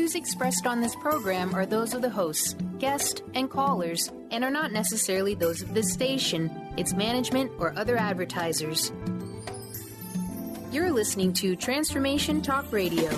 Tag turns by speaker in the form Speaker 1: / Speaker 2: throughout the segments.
Speaker 1: views expressed on this program are those of the hosts, guests, and callers, and are not necessarily those of this station, its management, or other advertisers. You're listening to Transformation Talk Radio.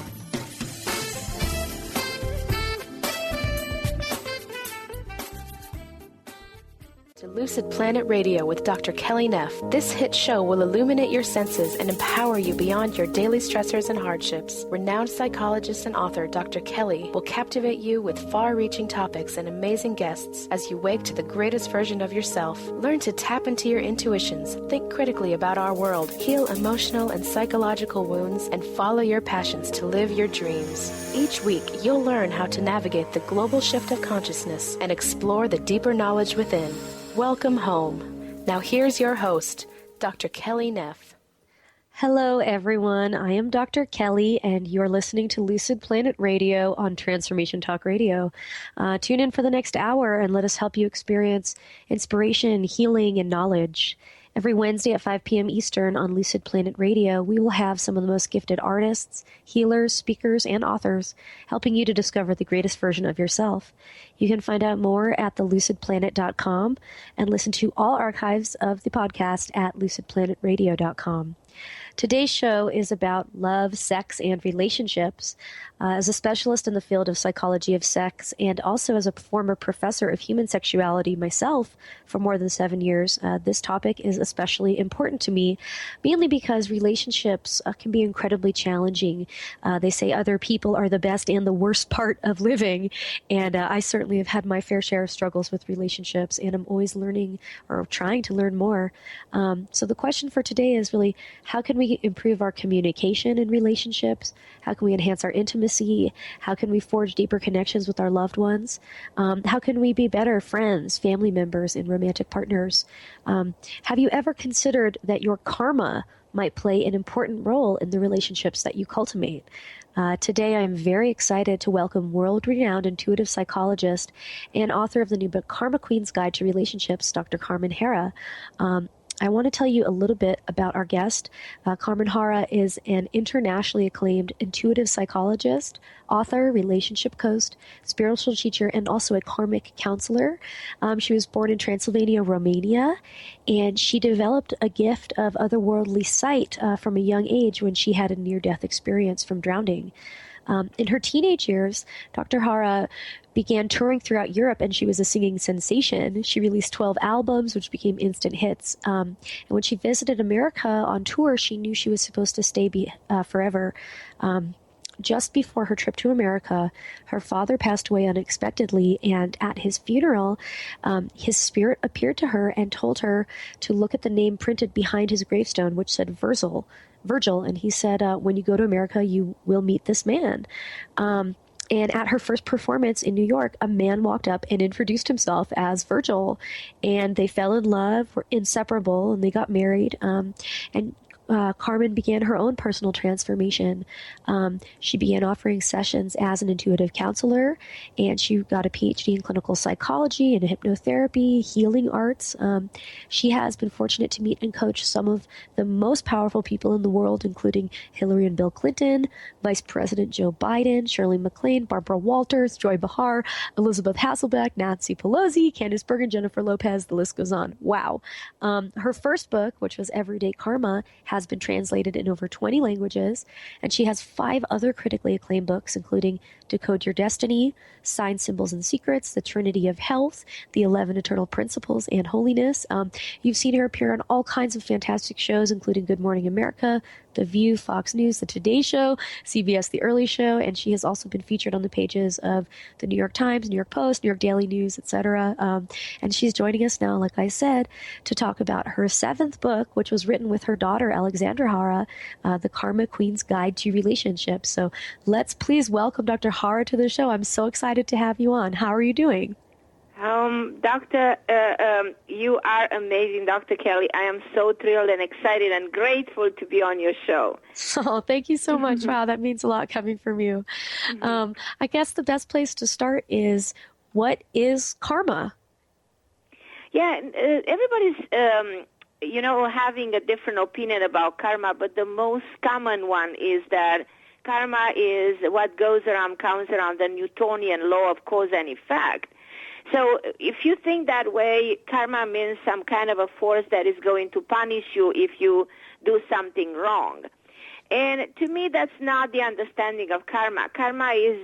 Speaker 2: To Lucid Planet Radio with Dr. Kelly Neff. This hit show will illuminate your senses and empower you beyond your daily stressors and hardships. Renowned psychologist and author Dr. Kelly will captivate you with far-reaching topics and amazing guests as you wake to the greatest version of yourself. Learn to tap into your intuitions, think critically about our world, heal emotional and psychological wounds, and follow your passions to live your dreams. Each week, you'll learn how to navigate the global shift of consciousness and explore the deeper knowledge within. Welcome home. Now here's your host, Dr. Kelly Neff.
Speaker 3: Hello, everyone. I am Dr. Kelly, and you're listening to Lucid Planet Radio on Transformation Talk Radio. Tune in for the next hour and let us help you experience inspiration, healing, and knowledge. Every Wednesday at 5 p.m. Eastern on Lucid Planet Radio, we will have some of the most gifted artists, healers, speakers, and authors helping you to discover the greatest version of yourself. You can find out more at thelucidplanet.com and listen to all archives of the podcast at lucidplanetradio.com. Today's show is about love, sex, and relationships. As a specialist in the field of psychology of sex and also as a former professor of human sexuality myself for more than 7 years, this topic is especially important to me, mainly because relationships can be incredibly challenging. They say other people are the best and the worst part of living, and I certainly have had my fair share of struggles with relationships, and I'm always learning or trying to learn more. So the question for today is really, how can we improve our communication in relationships? How can we enhance our intimacy? How can we forge deeper connections with our loved ones? How can we be better friends, family members, and romantic partners? Have you ever considered that your karma might play an important role in the relationships that you cultivate? Today, I am very excited to welcome world-renowned intuitive psychologist and author of the new book, Karma Queen's Guide to Relationships, Dr. Carmen Harra. I want to tell you a little bit about our guest. Carmen Harra is an internationally acclaimed intuitive psychologist, author, relationship coach, spiritual teacher, and also a karmic counselor. She was born in Transylvania, Romania, and she developed a gift of otherworldly sight from a young age when she had a near-death experience from drowning. In her teenage years, Dr. Harra began touring throughout Europe, and she was a singing sensation. She released 12 albums, which became instant hits. And when she visited America on tour, she knew she was supposed to stay forever. Just before her trip to America, her father passed away unexpectedly, and at his funeral, his spirit appeared to her and told her to look at the name printed behind his gravestone, which said Virgil, and he said, when you go to America, you will meet this man. And at her first performance in New York, a man walked up and introduced himself as Virgil, and they fell in love, were inseparable, and they got married. Carmen began her own personal transformation. She began offering sessions as an intuitive counselor, and she got a PhD in clinical psychology and hypnotherapy, healing arts. She has been fortunate to meet and coach some of the most powerful people in the world, including Hillary and Bill Clinton, Vice President Joe Biden, Shirley MacLaine, Barbara Walters, Joy Behar, Elizabeth Hasselbeck, Nancy Pelosi, Candice Bergen, Jennifer Lopez, the list goes on. Wow. Her first book, which was Everyday Karma, has been translated in over 20 languages, and she has 5 other critically acclaimed books, including Decode Your Destiny, Signs, Symbols, and Secrets, The Trinity of Health, The 11 Eternal Principles, and Holiness. You've seen her appear on all kinds of fantastic shows, including Good Morning America, The View, Fox News, The Today Show, CBS The Early Show, and she has also been featured on the pages of the New York Times, New York Post, New York Daily News, etc. And she's joining us now, like I said, to talk about her 7th book, which was written with her daughter, Alexandra Harra, The Karma Queen's Guide to Relationships. So let's please welcome Dr. Harra to the show. I'm so excited to have you on. How are you doing?
Speaker 4: Doctor, you are amazing, Dr. Kelly. I am so thrilled and excited and grateful to be on your show.
Speaker 3: Oh, thank you so much. Wow, that means a lot coming from you. I guess the best place to start is, what is karma?
Speaker 4: Yeah, everybody's, having a different opinion about karma, but the most common one is that karma is what goes around comes around, the Newtonian law of cause and effect. So if you think that way, karma means some kind of a force that is going to punish you if you do something wrong. And to me, that's not the understanding of karma. Karma is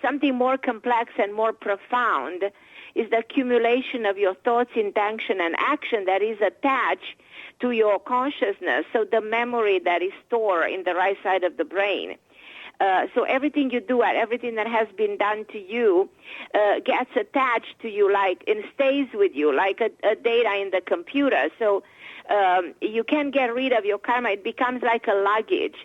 Speaker 4: something more complex and more profound. Is the accumulation of your thoughts, intention, and action that is attached to your consciousness, so the memory that is stored in the right side of the brain. So everything you do, everything that has been done to you gets attached to you and stays with you like a data in the computer. So you can't get rid of your karma. It becomes like a luggage.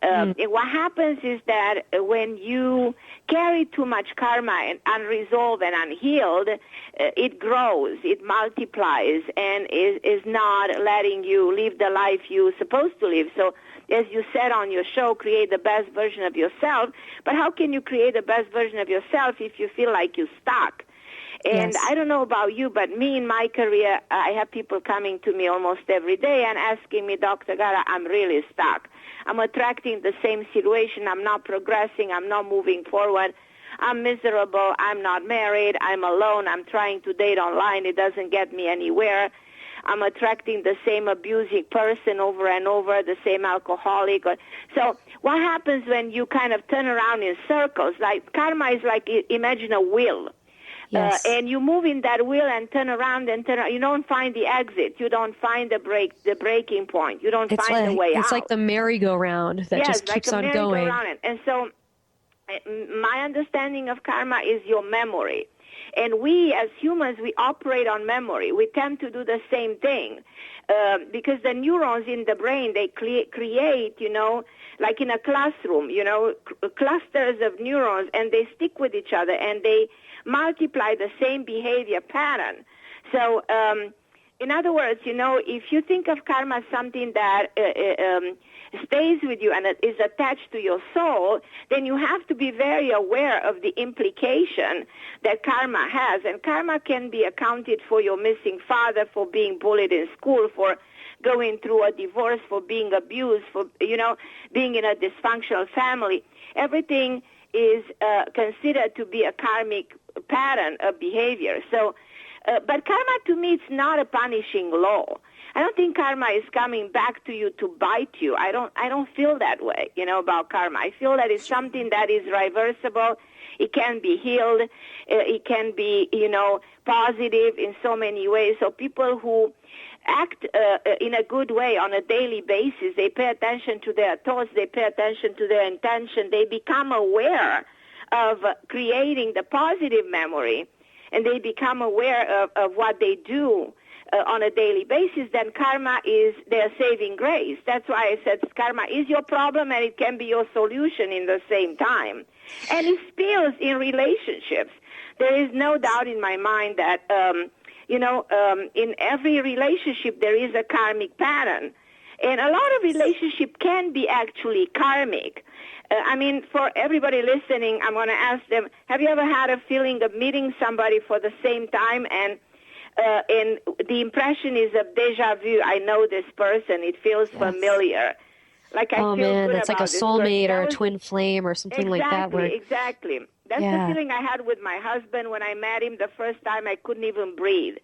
Speaker 4: And what happens is that when you carry too much karma and unresolved and unhealed, it grows, it multiplies, and is not letting you live the life you're supposed to live. So as you said on your show, create the best version of yourself. But how can you create the best version of yourself if you feel like you're stuck? And
Speaker 3: Yes.
Speaker 4: I don't know about you, but me in my career, I have people coming to me almost every day and asking me, Dr. Gara, I'm really stuck. I'm attracting the same situation. I'm not progressing. I'm not moving forward. I'm miserable. I'm not married. I'm alone. I'm trying to date online. It doesn't get me anywhere. I'm attracting the same abusing person over and over, the same alcoholic. So what happens when you kind of turn around in circles? Like karma is like, imagine a wheel.
Speaker 3: Yes.
Speaker 4: And you move in that wheel and turn around and turn around. You don't find the exit. You don't find the breaking point. You don't find the way out.
Speaker 3: It's like the merry-go-round that just keeps on going.
Speaker 4: Merry-go-round. And so my understanding of karma is your memory. And we, as humans, we operate on memory. We tend to do the same thing because the neurons in the brain, they create, like in a classroom, clusters of neurons, and they stick with each other, and they multiply the same behavior pattern. So, in other words, if you think of karma as something that stays with you and is attached to your soul, then you have to be very aware of the implication that karma has. And karma can be accounted for your missing father, for being bullied in school, for going through a divorce, for being abused, for, being in a dysfunctional family. Everything is considered to be a karmic pattern of behavior. So, but karma to me, it's not a punishing law. I don't think karma is coming back to you to bite you. I don't feel that way, about karma. I feel that it's something that is reversible. It can be healed. It can be, positive in so many ways. So people who act in a good way on a daily basis, they pay attention to their thoughts, they pay attention to their intention, they become aware of creating the positive memory, and they become aware of what they do on a daily basis, then karma is their saving grace. That's why I said karma is your problem and it can be your solution in the same time. And it spills in relationships. There is no doubt in my mind that, in every relationship there is a karmic pattern. And a lot of relationship can be actually karmic. For everybody listening, I'm going to ask them, have you ever had a feeling of meeting somebody for the same time and the impression is of deja vu? I know this person. It feels familiar. Like I feel good
Speaker 3: that's like a soulmate or a twin flame or something like that.
Speaker 4: Exactly. That's the feeling I had with my husband when I met him the first time. I couldn't even breathe.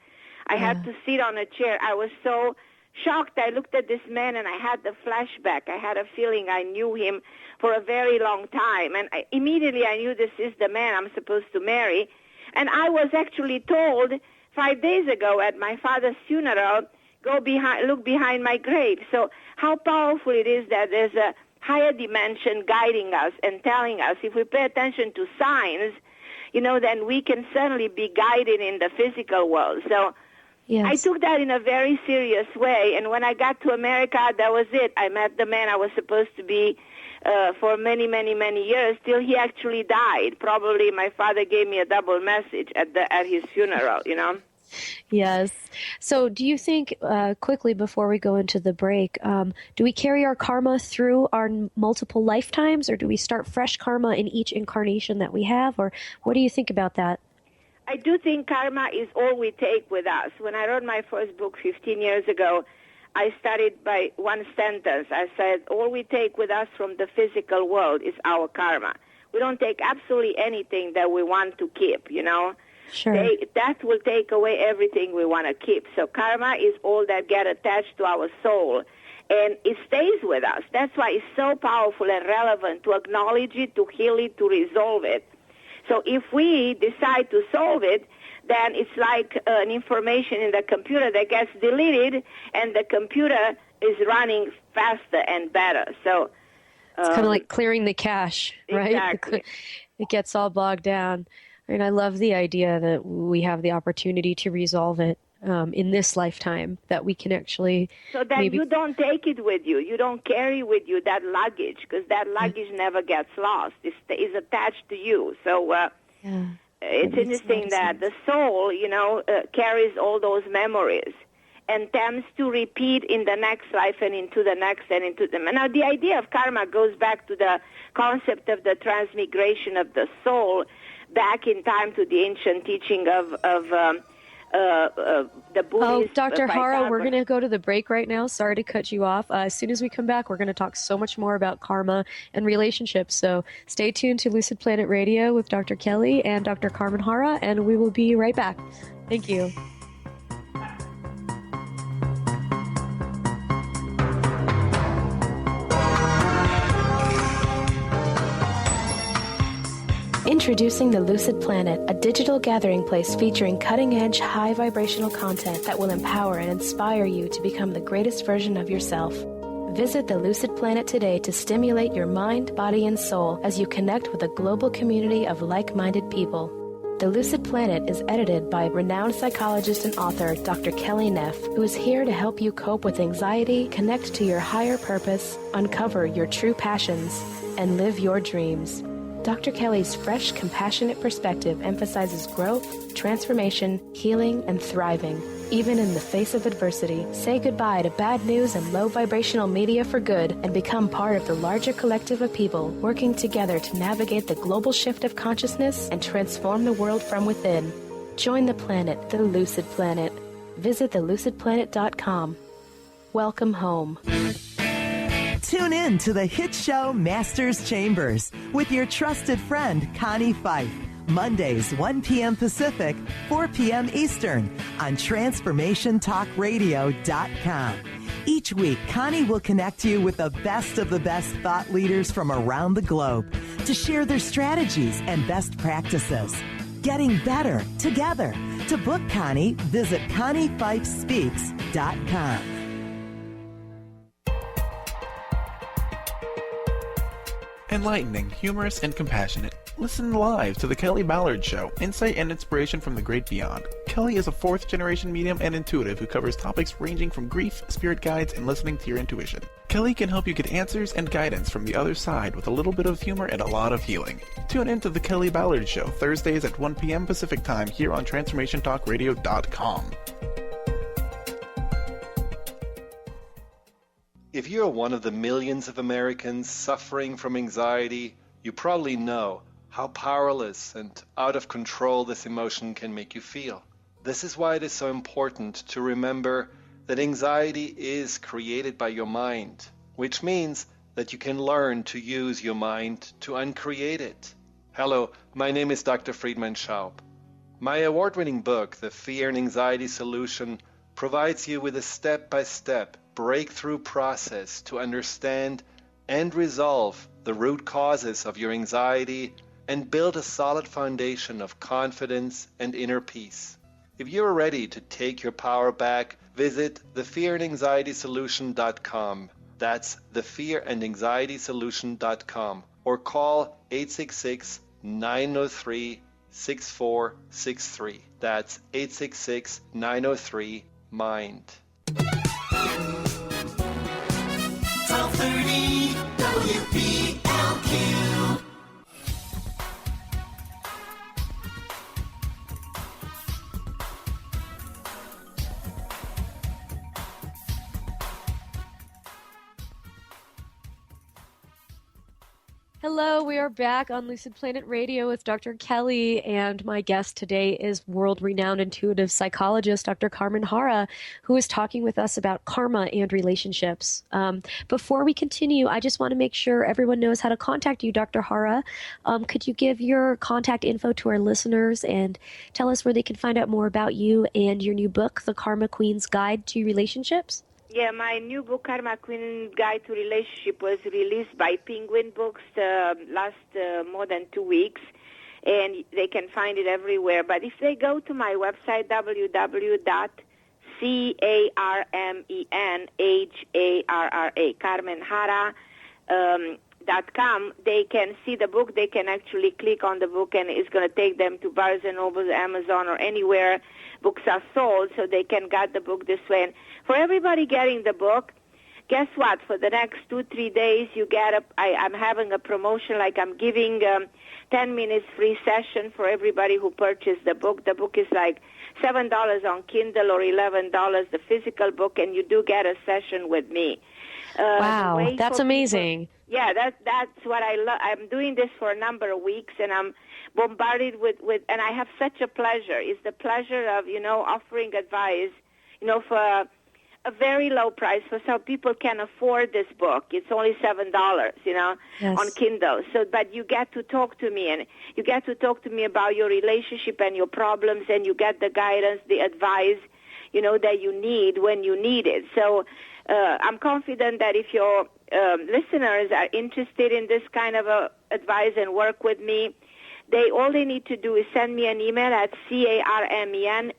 Speaker 4: I had to sit on a chair. I was so shocked. I looked at this man and I had the flashback. I had a feeling I knew him for a very long time. And immediately I knew this is the man I'm supposed to marry. And I was actually told 5 days ago at my father's funeral, look behind my grave. So how powerful it is that there's a higher dimension guiding us and telling us if we pay attention to signs, then we can certainly be guided in the physical world. So yes. I took that in a very serious way. And when I got to America, that was it. I met the man I was supposed to be for many, many, many years till he actually died. Probably my father gave me a double message at his funeral,
Speaker 3: Yes. So do you think, quickly before we go into the break, do we carry our karma through our multiple lifetimes, or do we start fresh karma in each incarnation that we have? Or what do you think about that?
Speaker 4: I do think karma is all we take with us. When I wrote my first book 15 years ago, I started by one sentence. I said, all we take with us from the physical world is our karma. We don't take absolutely anything that we want to keep, you know.
Speaker 3: Sure.
Speaker 4: That will take away everything we want to keep. So karma is all that get attached to our soul, and it stays with us. That's why it's so powerful and relevant to acknowledge it, to heal it, to resolve it. So if we decide to solve it, then it's like an information in the computer that gets deleted, and the computer is running faster and better. So
Speaker 3: it's kind of like clearing the cache, right?
Speaker 4: Exactly.
Speaker 3: It gets all bogged down. And I love the idea that we have the opportunity to resolve it in this lifetime, that we can actually...
Speaker 4: So that you don't take it with you. You don't carry with you that luggage, because that luggage never gets lost. It's attached to you. So it's interesting that the soul, carries all those memories and tends to repeat in the next life and into the next and into them. And now the idea of karma goes back to the concept of the transmigration of the soul back in time to the ancient teaching of the Buddhist.
Speaker 3: Oh, Dr. Harra, we're going to go to the break right now. Sorry to cut you off. As soon as we come back, we're going to talk so much more about karma and relationships. So stay tuned to Lucid Planet Radio with Dr. Kelly and Dr. Carmen Harra, and we will be right back. Thank you.
Speaker 2: Introducing the Lucid Planet, a digital gathering place featuring cutting-edge, high-vibrational content that will empower and inspire you to become the greatest version of yourself. Visit the Lucid Planet today to stimulate your mind, body, and soul as you connect with a global community of like-minded people. The Lucid Planet is edited by renowned psychologist and author Dr. Kelly Neff, who is here to help you cope with anxiety, connect to your higher purpose, uncover your true passions, and live your dreams. Dr. Kelly's fresh, compassionate perspective emphasizes growth, transformation, healing, and thriving. Even in the face of adversity, say goodbye to bad news and low vibrational media for good and become part of the larger collective of people working together to navigate the global shift of consciousness and transform the world from within. Join the planet, the Lucid Planet. Visit thelucidplanet.com. Welcome home.
Speaker 5: Tune in to the hit show Masters Chambers with your trusted friend Connie Fife. Mondays, 1 p.m. Pacific, 4 p.m. Eastern on TransformationTalkRadio.com. Each week, Connie will connect you with the best of the best thought leaders from around the globe to share their strategies and best practices. Getting better together. To book Connie, visit ConnieFifeSpeaks.com.
Speaker 6: Enlightening, humorous, and compassionate. Listen live to The Kelly Ballard Show, insight and inspiration from the great beyond. Kelly is a fourth-generation medium and intuitive who covers topics ranging from grief, spirit guides, and listening to your intuition. Kelly can help you get answers and guidance from the other side with a little bit of humor and a lot of healing. Tune in to The Kelly Ballard Show, Thursdays at 1 p.m. Pacific Time here on TransformationTalkRadio.com.
Speaker 7: If you're one of the millions of Americans suffering from anxiety, you probably know how powerless and out of control this emotion can make you feel. This is why it is so important to remember that anxiety is created by your mind, which means that you can learn to use your mind to uncreate it. Hello, my name is Dr. Friedman Schaub. My award-winning book, The Fear and Anxiety Solution, provides you with a step-by-step breakthrough process to understand and resolve the root causes of your anxiety and build a solid foundation of confidence and inner peace. If you are ready to take your power back, visit thefearandanxietysolution.com. That's thefearandanxietysolution.com, or call 866-903-6463. That's 866-903-MIND.
Speaker 8: 1230 WPLQ.
Speaker 3: Hello, we are back on Lucid Planet Radio with Dr. Kelly, and my guest today is world-renowned intuitive psychologist Dr. Carmen Harra, who is talking with us about karma and relationships. Before we continue, I just want to make sure everyone knows how to contact you, Dr. Harra. Could you give your contact info to our listeners and tell us where they can find out more about you and your new book, The Karma Queen's Guide to Relationships?
Speaker 4: Yeah, my new book, Karma Queen Guide to Relationship, was released by Penguin Books last more than 2 weeks, and they can find it everywhere. But if they go to my website, carmenharra.com, they can see the book. They can actually click on the book, and it's going to take them to Barnes & Noble, Amazon, or anywhere books are sold, so they can get the book this way. And for everybody getting the book, guess what? For the next 2-3 days, you get I'm having a promotion, like I'm giving 10 minutes free session for everybody who purchased the book. The book is like $7 on Kindle or $11, the physical book, and you do get a session with me.
Speaker 3: Wow, that's amazing.
Speaker 4: Yeah, that's what I love. I'm doing this for a number of weeks, and I'm bombarded with, and I have such a pleasure. It's the pleasure of, offering advice, for a very low price, for some people can afford this book. It's only $7, yes, on Kindle. So, but you get to talk to me, and you get to talk to me about your relationship and your problems, and you get the guidance, the advice, that you need when you need it. So I'm confident that if your listeners are interested in this kind of advice and work with me, all they need to do is send me an email at CarmenHarra,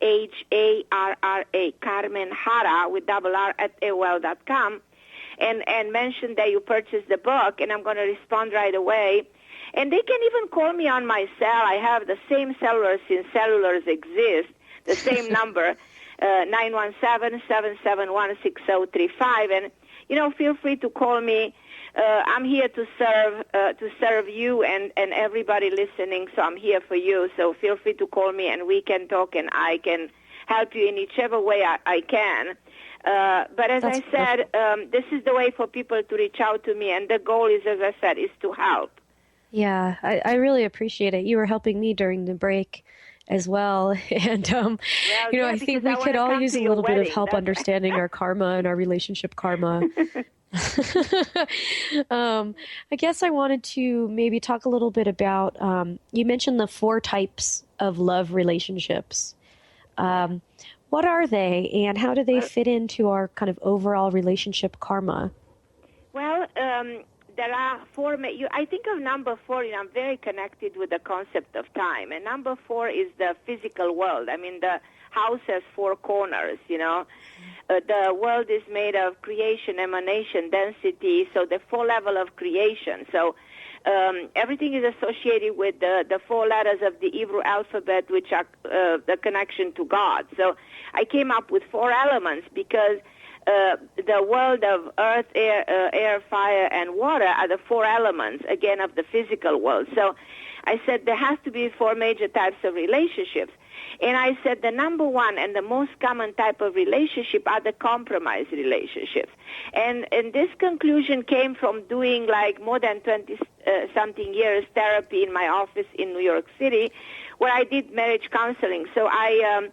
Speaker 4: Carmen Harra with double R at AOL.com, and mention that you purchased the book, and I'm going to respond right away. And they can even call me on my cell. I have the same cellular since cellulars exist, the same number, 917-771-6035. And, feel free to call me. I'm here to serve you and everybody listening, so I'm here for you. So feel free to call me, and we can talk, and I can help you in whichever way I can. But as I said, this is the way for people to reach out to me, and the goal is, as I said, is to help.
Speaker 3: Yeah, I really appreciate it. You were helping me during the break as well. And, I think we could all use a little bit of help understanding our karma and our relationship karma. I guess I wanted to maybe talk a little bit about, you mentioned the 4 types of love relationships. What are they, and how do they fit into our kind of overall relationship karma? Well,
Speaker 4: there are 4. I think of number 4, I'm very connected with the concept of time. And number 4 is the physical world. I mean, the house has 4 corners, the world is made of creation, emanation, density, so the 4 level of creation. So everything is associated with the 4 letters of the Hebrew alphabet, which are the connection to God. So I came up with 4 elements because the world of earth, air, fire, and water are the 4 elements, again, of the physical world. So I said there has to be 4 major types of relationships. And I said the number 1 and the most common type of relationship are the compromise relationships. And this conclusion came from doing like more than 20-something years therapy in my office in New York City, where I did marriage counseling. So I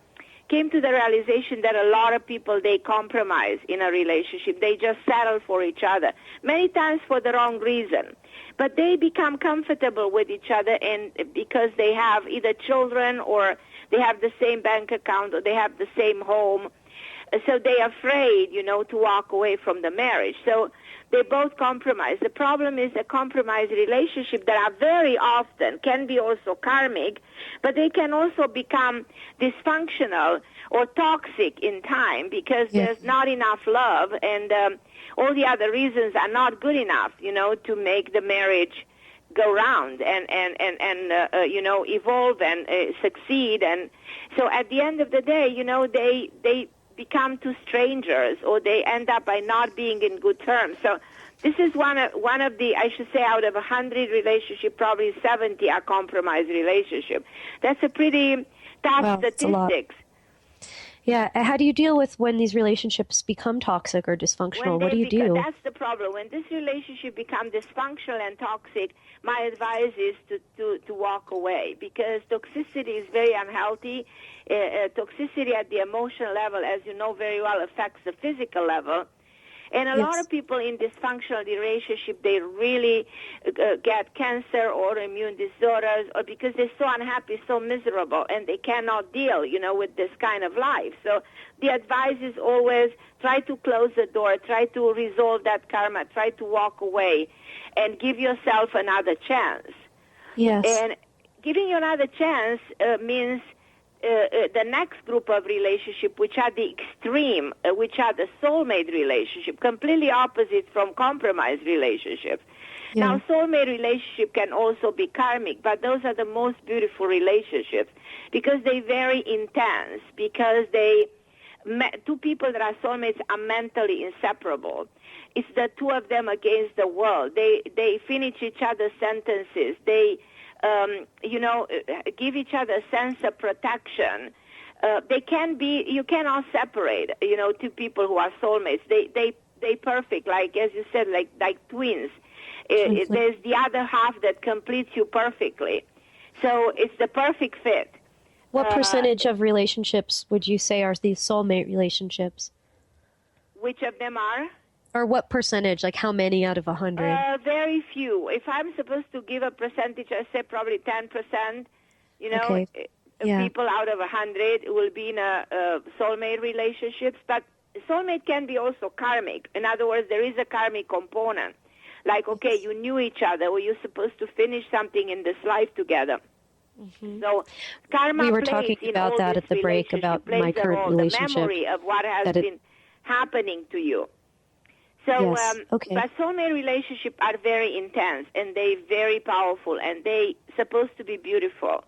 Speaker 4: came to the realization that a lot of people, they compromise in a relationship. They just settle for each other, many times for the wrong reason. But they become comfortable with each other, and because they have either children or they have the same bank account or they have the same home. So they're afraid, to walk away from the marriage. So they both compromise. The problem is a compromised relationship that are very often can be also karmic, but they can also become dysfunctional or toxic in time because there's not enough love, and all the other reasons are not good enough, to make the marriage go round and evolve and succeed. And so at the end of the day, they become 2 strangers, or they end up by not being in good terms. So this is one of the, I should say, out of 100 relationships, probably 70 are compromised relationships. That's a pretty tough statistics.
Speaker 3: Yeah. How do you deal with when these relationships become toxic or dysfunctional? What do you do?
Speaker 4: That's the problem. When this relationship becomes dysfunctional and toxic, my advice is to walk away, because toxicity is very unhealthy. Toxicity at the emotional level, as you know very well, affects the physical level. And a lot of people in dysfunctional relationship, they really get cancer or immune disorders, or because they're so unhappy, so miserable, and they cannot deal, with this kind of life. So the advice is always try to close the door, try to resolve that karma, try to walk away, and give yourself another chance.
Speaker 3: Yes.
Speaker 4: And giving you another chance means the next group of relationship, which are the extreme, which are the soulmate relationship, completely opposite from compromise relationships.
Speaker 3: Yeah.
Speaker 4: Now, soulmate relationship can also be karmic, but those are the most beautiful relationships because they're very intense, because two people that are soulmates are mentally inseparable. It's the two of them against the world. They finish each other's sentences. They give each other a sense of protection. You cannot separate, two people who are soulmates. They perfect, like, as you said, like twins. There's the other half that completes you perfectly. So it's the perfect fit.
Speaker 3: What percentage of relationships would you say are these soulmate relationships?
Speaker 4: Which of them are?
Speaker 3: Or what percentage, like how many out of 100?
Speaker 4: Very few. If I'm supposed to give a percentage, I say probably 10%.
Speaker 3: Okay. Yeah.
Speaker 4: People out of 100 will be in a soulmate relationships. But soulmate can be also karmic. In other words, there is a karmic component. Like, okay, you knew each other, or you're supposed to finish something in this life together.
Speaker 3: Mm-hmm.
Speaker 4: So karma
Speaker 3: we were
Speaker 4: plays
Speaker 3: talking
Speaker 4: in
Speaker 3: about
Speaker 4: all
Speaker 3: that
Speaker 4: this
Speaker 3: at the break about my current relationship.
Speaker 4: The memory of what has been happening to you. So,
Speaker 3: yes. Okay.
Speaker 4: But soulmate relationships are very intense, and they're very powerful, and they supposed to be beautiful.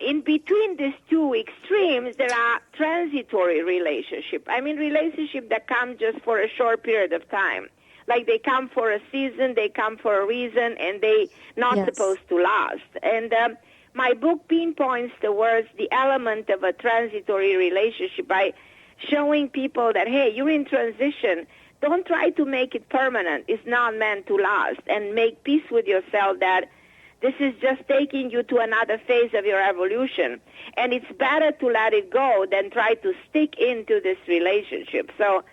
Speaker 4: In between these two extremes, there are transitory relationships. I mean, relationships that come just for a short period of time. Like they come for a season, they come for a reason, and they not supposed to last. And my book pinpoints towards the element of a transitory relationship by showing people that, hey, you're in transition. Don't try to make it permanent. It's not meant to last. And make peace with yourself that this is just taking you to another phase of your evolution. And it's better to let it go than try to stick into this relationship. So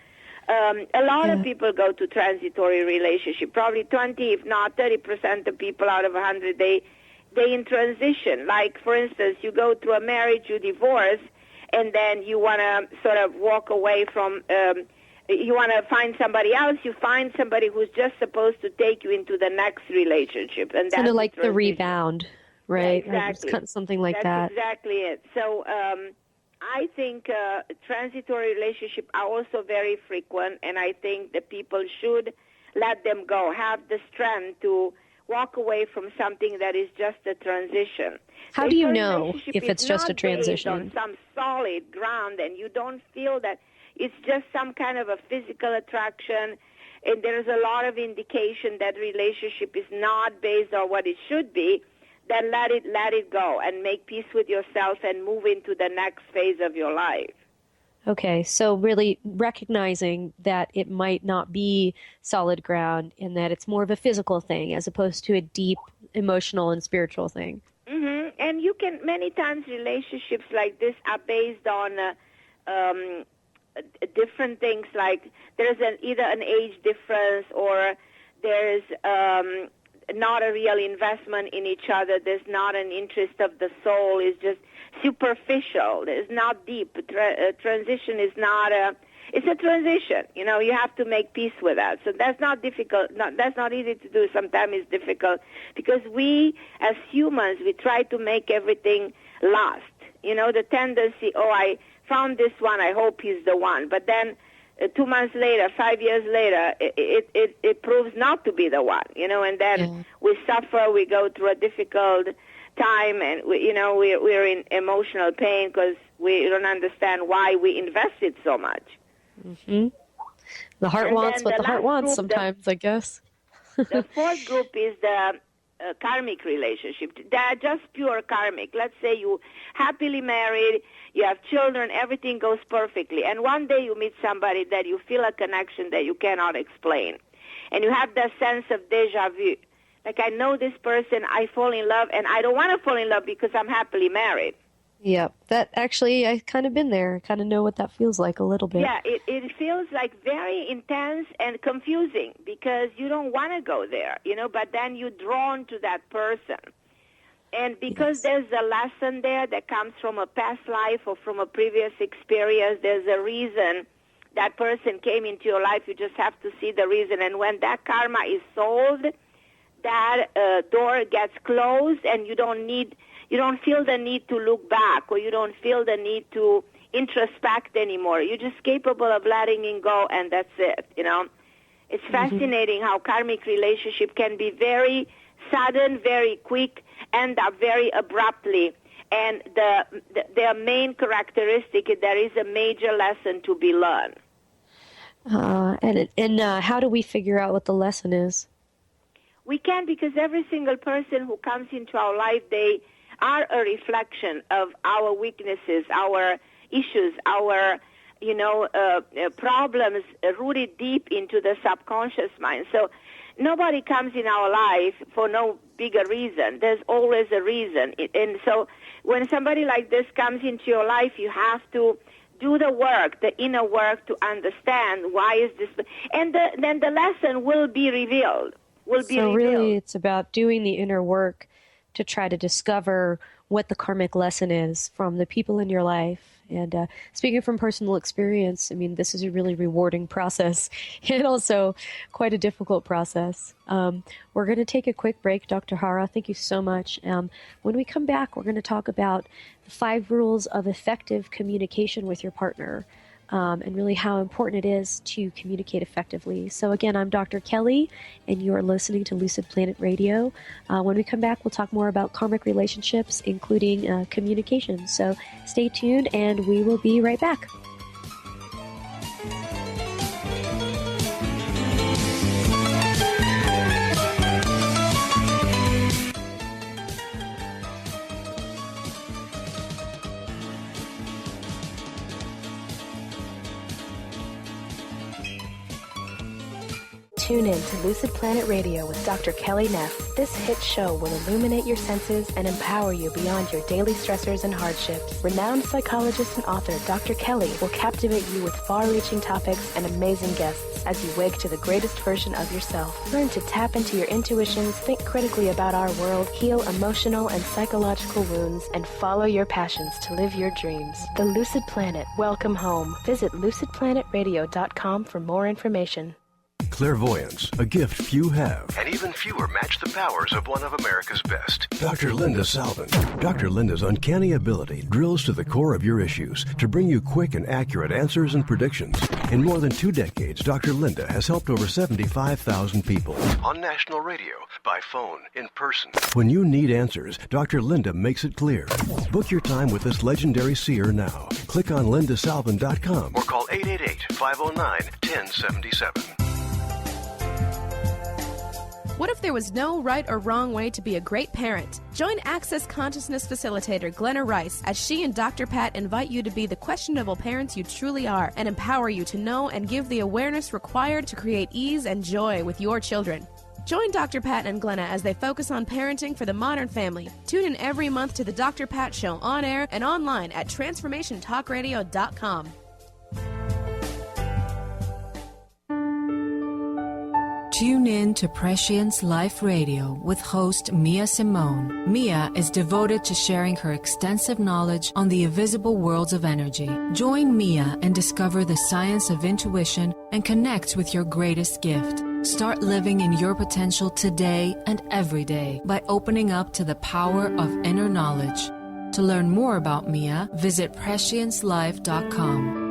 Speaker 4: a lot of people go to transitory relationship. Probably 20, if not 30% of people out of 100, they in transition. Like, for instance, you go through a marriage, you divorce, and then you want to sort of walk away from... you want to find somebody else, you find somebody who's just supposed to take you into the next relationship. And that's
Speaker 3: kind of like the rebound, right?
Speaker 4: Yeah, exactly.
Speaker 3: It's kind of something like that.
Speaker 4: That's exactly it. So I think transitory relationships are also very frequent, and I think that people should let them go, have the strength to walk away from something that is just a transition.
Speaker 3: How do you know if it's just a transition?
Speaker 4: On some solid ground, and you don't feel that it's just some kind of a physical attraction, and there's a lot of indication that relationship is not based on what it should be, then let it go and make peace with yourself and move into the next phase of your life.
Speaker 3: Okay, so really recognizing that it might not be solid ground and that it's more of a physical thing as opposed to a deep emotional and spiritual thing.
Speaker 4: Mm-hmm. And you can, many times relationships like this are based on different things, like there's either an age difference or there's not a real investment in each other. There's not an interest of the soul. It's just superficial. It's not deep. Transition is not it's a transition. You have to make peace with that. So that's not difficult. That's not easy to do. Sometimes it's difficult because we, as humans, we try to make everything last. The tendency, I found this one, I hope he's the one. But then 2 months later, 5 years later, it proves not to be the one, and then we suffer, we go through a difficult time, and we're in emotional pain because we don't understand why we invested so much.
Speaker 3: Mm-hmm. The heart wants what the heart wants sometimes, I guess.
Speaker 4: The fourth group is karmic relationship. They are just pure karmic. Let's say you happily married, you have children, everything goes perfectly. And one day you meet somebody that you feel a connection that you cannot explain. And you have that sense of deja vu. Like, I know this person, I fall in love, and I don't want to fall in love because I'm happily married.
Speaker 3: Yep. That actually, I've kind of been there. I kind of know what that feels like a little bit.
Speaker 4: Yeah, it feels like very intense and confusing because you don't want to go there, but then you're drawn to that person. And because there's a lesson there that comes from a past life or from a previous experience, there's a reason that person came into your life. You just have to see the reason. And when that karma is solved, that door gets closed, and you don't feel the need to look back, or you don't feel the need to introspect anymore. You're just capable of letting it go, and that's it, It's fascinating how karmic relationship can be very sudden, very quick, end up very abruptly. And their main characteristic is there is a major lesson to be learned.
Speaker 3: And how do we figure out what the lesson is?
Speaker 4: We can, because every single person who comes into our life, they are a reflection of our weaknesses, our issues, our problems rooted deep into the subconscious mind. So nobody comes in our life for no bigger reason. There's always a reason. And so when somebody like this comes into your life, you have to do the work, the inner work, to understand why is this. And then the lesson will be revealed. So
Speaker 3: really it's about doing the inner work to try to discover what the karmic lesson is from the people in your life. And speaking from personal experience, I mean, this is a really rewarding process and also quite a difficult process. We're going to take a quick break, Dr. Harra. Thank you so much. When we come back, we're going to talk about the 5 rules of effective communication with your partner. And really how important it is to communicate effectively. So again, I'm Dr. Kelly, and you are listening to Lucid Planet Radio. When we come back, we'll talk more about karmic relationships, including communication. So stay tuned, and we will be right back.
Speaker 2: Tune in to Lucid Planet Radio with Dr. Kelly Neff. This hit show will illuminate your senses and empower you beyond your daily stressors and hardships. Renowned psychologist and author Dr. Kelly will captivate you with far-reaching topics and amazing guests as you wake to the greatest version of yourself. Learn to tap into your intuitions, think critically about our world, heal emotional and psychological wounds, and follow your passions to live your dreams. The Lucid Planet. Welcome home. Visit lucidplanetradio.com for more information.
Speaker 9: Clairvoyance, a gift few have, and even fewer match the powers of one of America's best. Dr. Linda Salvin. Dr. Linda's uncanny ability drills to the core of your issues to bring you quick and accurate answers and predictions. In more than 2 decades, Dr. Linda has helped over 75,000 people. On national radio, by phone, in person. When you need answers, Dr. Linda makes it clear. Book your time with this legendary seer now. Click on lindasalvin.com or call 888-509-1077.
Speaker 10: What if there was no right or wrong way to be a great parent? Join Access Consciousness Facilitator Glenna Rice as she and Dr. Pat invite you to be the questionable parents you truly are and empower you to know and give the awareness required to create ease and joy with your children. Join Dr. Pat and Glenna as they focus on parenting for the modern family. Tune in every month to the Dr. Pat Show on air and online at transformationtalkradio.com.
Speaker 11: Tune in to Prescience Life Radio with host Mia Simone. Mia is devoted to sharing her extensive knowledge on the invisible worlds of energy. Join Mia and discover the science of intuition and connect with your greatest gift. Start living in your potential today and every day by opening up to the power of inner knowledge. To learn more about Mia, visit presciencelife.com.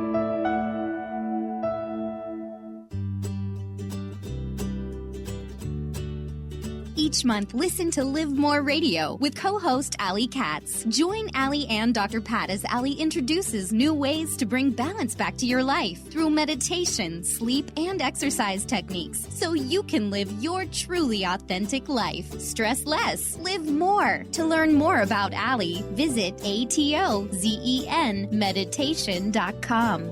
Speaker 12: Each Each month, listen to Live More Radio with co-host Allie Katz. Join Allie and Dr. Pat as Allie introduces new ways to bring balance back to your life through meditation, sleep, and exercise techniques so you can live your truly authentic life. Stress less, live more. To learn more about Allie, visit atozenmeditation.com.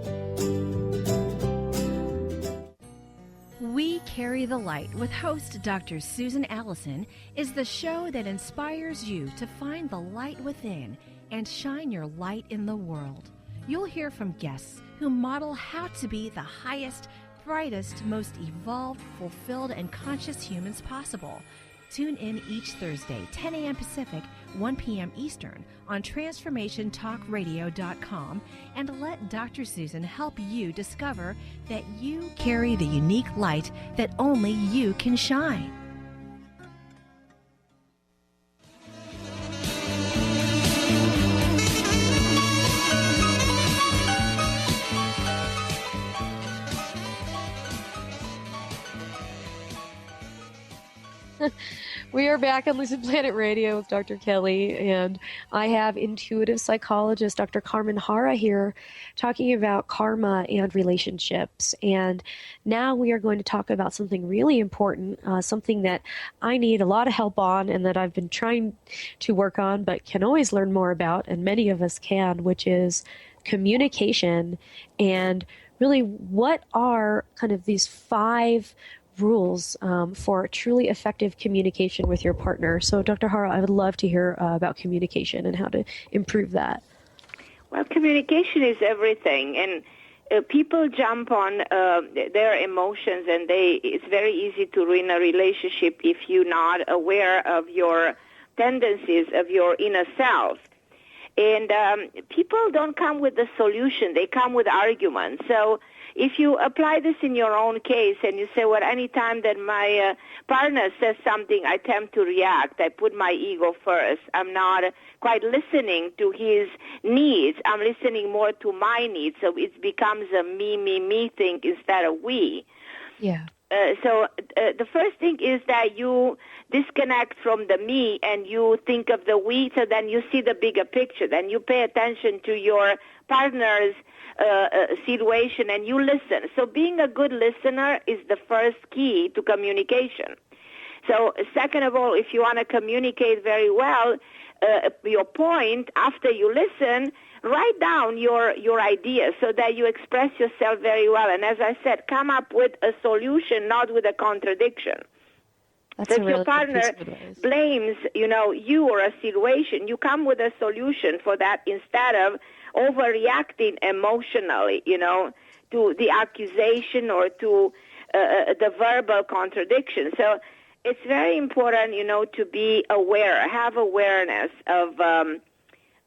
Speaker 13: We Carry the Light with host Dr. Susan Allison is the show that inspires you to find the light within and shine your light in the world. You'll hear from guests who model how to be the highest, brightest, most evolved, fulfilled, and conscious humans possible. Tune in each Thursday, 10 a.m. Pacific, 1 p.m. Eastern, on TransformationTalkRadio.com, and let Dr. Susan help you discover that you carry the unique light that only you can shine.
Speaker 3: We are back on Lucid Planet Radio with Dr. Kelly, and I have intuitive psychologist Dr. Carmen Harra here talking about karma and relationships. And now we are going to talk about something really important, something that I need a lot of help on and that I've been trying to work on but can always learn more about, and many of us can, which is communication. And really, what are kind of these 5 rules for truly effective communication with your partner? So, Dr. Harra, I would love to hear about communication and how to improve that.
Speaker 4: Well, communication is everything, and people jump on their emotions, and it's very easy to ruin a relationship if you're not aware of your tendencies, of your inner self. And people don't come with the solution. They come with arguments. So if you apply this in your own case and you say, well, any time that my partner says something, I tend to react. I put my ego first. I'm not quite listening to his needs. I'm listening more to my needs. So it becomes a me thing instead of we.
Speaker 3: Yeah.
Speaker 4: So the first thing is that you disconnect from the me and you think of the we, so then you see the bigger picture. Then you pay attention to your partner's situation and you listen. So being a good listener is the first key to communication. So second of all, if you want to communicate very well, your point, after you listen, write down your ideas so that you express yourself very well. And as I said, come up with a solution, not with a contradiction.
Speaker 3: That's
Speaker 4: so if
Speaker 3: really
Speaker 4: your partner blames, you or a situation, you come with a solution for that instead of overreacting emotionally, to the accusation or to the verbal contradiction. So it's very important, to be aware, have awareness of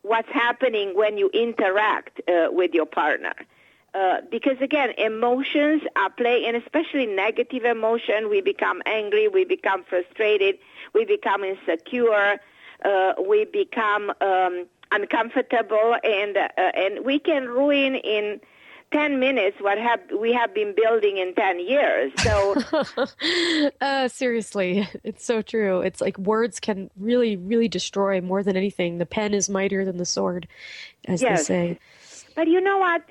Speaker 4: what's happening when you interact with your partner. Because, again, emotions are play, and especially negative emotion, we become angry, we become frustrated, we become insecure, we become uncomfortable, and we can ruin in 10 minutes what we have been building in 10 years. So,
Speaker 3: seriously, it's so true. It's like words can really, really destroy more than anything. The pen is mightier than the sword, as they say.
Speaker 4: But you know what?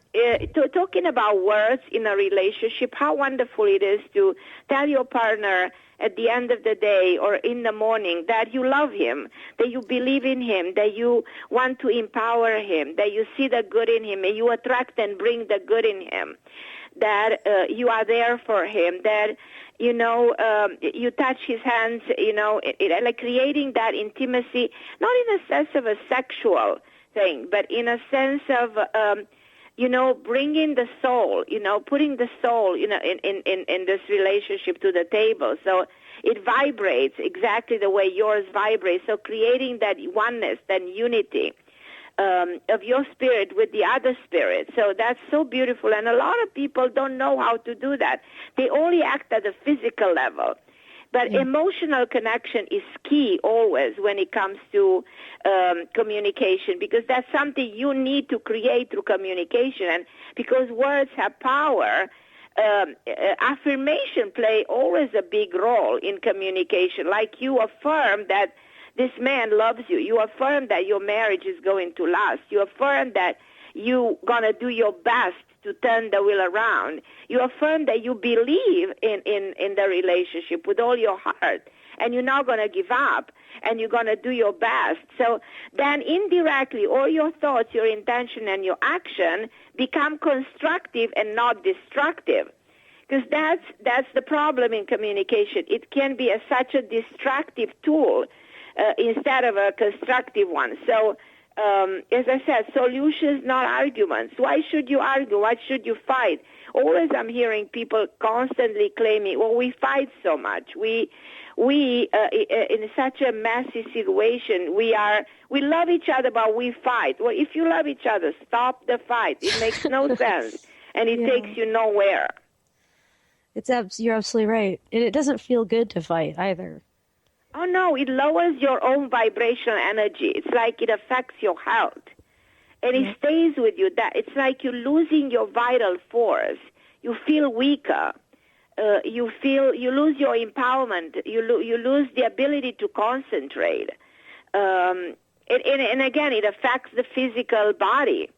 Speaker 4: Talking about words in a relationship, how wonderful it is to tell your partner at the end of the day or in the morning that you love him, that you believe in him, that you want to empower him, that you see the good in him, and you attract and bring the good in him, that you are there for him, that, you touch his hands, like creating that intimacy, not in a sense of a sexual thing, but in a sense of, bringing the soul, putting the soul, in this relationship to the table. So it vibrates exactly the way yours vibrates. So creating that oneness, that unity of your spirit with the other spirit. So that's so beautiful. And a lot of people don't know how to do that. They only act at the physical level. But emotional connection is key always when it comes to communication, because that's something you need to create through communication. And because words have power, affirmation play always a big role in communication. Like you affirm that this man loves you. You affirm that your marriage is going to last. You affirm that you're going to do your best to turn the wheel around. You affirm that you believe in the relationship with all your heart, and you're not going to give up, and you're going to do your best. So then indirectly, all your thoughts, your intention, and your action become constructive and not destructive. Because that's the problem in communication. It can be such a destructive tool instead of a constructive one. So, as I said, solutions, not arguments. Why should you argue? Why should you fight? Always I'm hearing people constantly claiming, well, we fight so much. We in such a messy situation, we love each other, but we fight. Well, if you love each other, stop the fight. It makes no sense, and it takes you nowhere.
Speaker 3: You're absolutely right. And it doesn't feel good to fight either.
Speaker 4: Oh, no, it lowers your own vibrational energy. It's like it affects your health. And it stays with you. It's like you're losing your vital force. You feel weaker. You lose your empowerment. You lose the ability to concentrate. And again, it affects the physical body.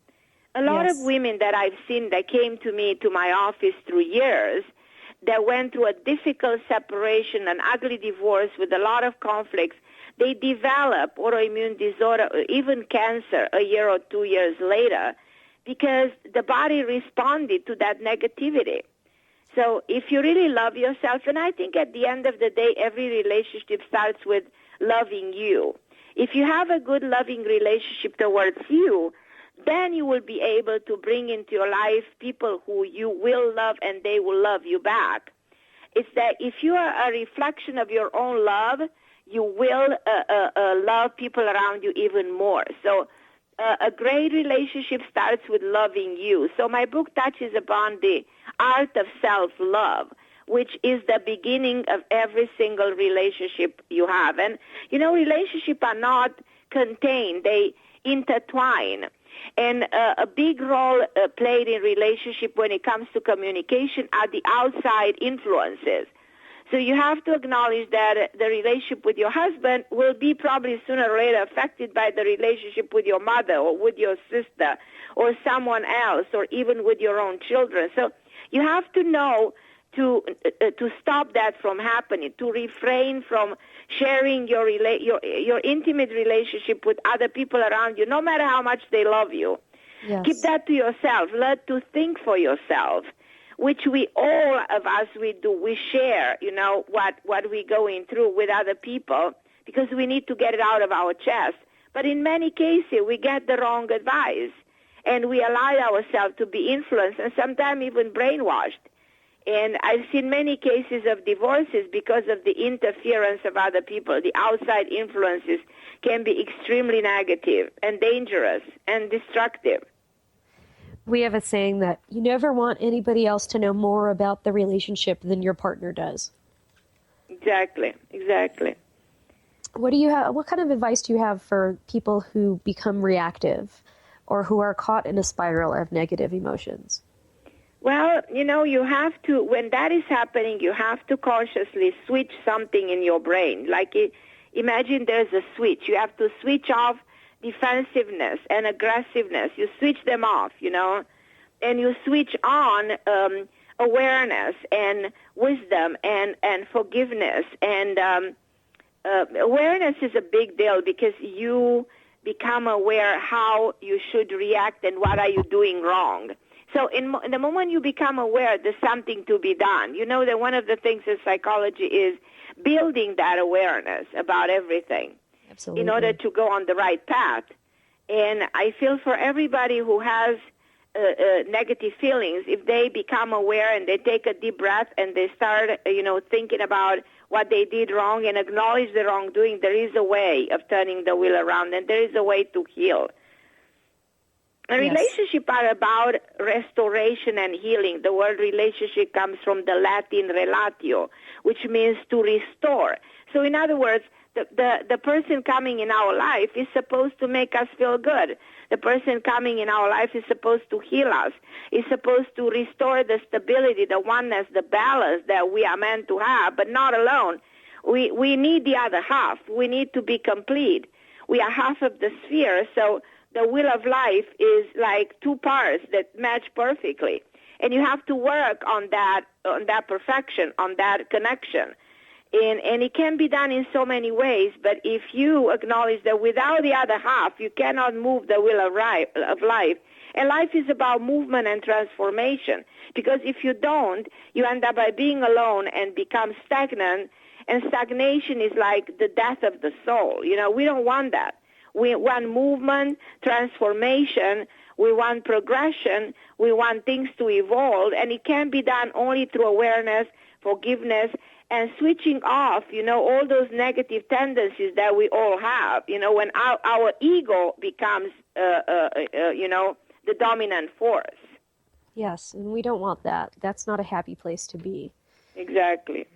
Speaker 4: A lot of women that I've seen that came to my office through years, that went through a difficult separation, an ugly divorce with a lot of conflicts, they develop autoimmune disorder, or even cancer a year or 2 years later, because the body responded to that negativity. So if you really love yourself, and I think at the end of the day, every relationship starts with loving you. If you have a good, loving relationship towards you, then you will be able to bring into your life people who you will love, and they will love you back. It's that if you are a reflection of your own love, you will love people around you even more. So a great relationship starts with loving you. So my book touches upon the art of self-love, which is the beginning of every single relationship you have. And, relationships are not contained. They intertwine. And a big role played in relationship when it comes to communication are the outside influences. So you have to acknowledge that the relationship with your husband will be probably sooner or later affected by the relationship with your mother or with your sister or someone else or even with your own children. So you have to know to stop that from happening, to refrain from sharing your intimate relationship with other people around you, no matter how much they love you.
Speaker 3: Yes.
Speaker 4: Keep that to yourself. Learn to think for yourself, which all of us do. We share, what we're going through with other people because we need to get it out of our chest. But in many cases, we get the wrong advice, and we allow ourselves to be influenced and sometimes even brainwashed. And I've seen many cases of divorces because of the interference of other people. The outside influences can be extremely negative and dangerous and destructive.
Speaker 3: We have a saying that you never want anybody else to know more about the relationship than your partner does.
Speaker 4: Exactly.
Speaker 3: What kind of advice do you have for people who become reactive or who are caught in a spiral of negative emotions?
Speaker 4: Well, you have to, when that is happening, you have to consciously switch something in your brain. Like imagine there's a switch. You have to switch off defensiveness and aggressiveness. You switch them off, and you switch on awareness and wisdom and forgiveness. And awareness is a big deal because you become aware how you should react and what are you doing wrong. So in the moment you become aware there's something to be done, that one of the things in psychology is building that awareness about everything.
Speaker 3: Absolutely.
Speaker 4: In order to go on the right path. And I feel for everybody who has negative feelings, if they become aware and they take a deep breath and they start, thinking about what they did wrong and acknowledge the wrongdoing, there is a way of turning the wheel around and there is a way to heal. A relationship are about restoration and healing. The word relationship comes from the Latin relatio, which means to restore. So in other words, the person coming in our life is supposed to make us feel good. The person coming in our life is supposed to heal us, is supposed to restore the stability, the oneness, the balance that we are meant to have, but not alone. We need the other half. We need to be complete. We are half of the sphere, so the wheel of life is like two parts that match perfectly. And you have to work on that perfection, on that connection. And it can be done in so many ways, but if you acknowledge that without the other half, you cannot move the wheel of life. And life is about movement and transformation, because if you don't, you end up by being alone and become stagnant, and stagnation is like the death of the soul. You know, we don't want that. We want movement, transformation, we want progression, we want things to evolve, and it can be done only through awareness, forgiveness, and switching off, you know, all those negative tendencies that we all have. You know, when our ego becomes, you know, the dominant force.
Speaker 3: Yes, and we don't want that. That's not a happy place to be.
Speaker 4: Exactly.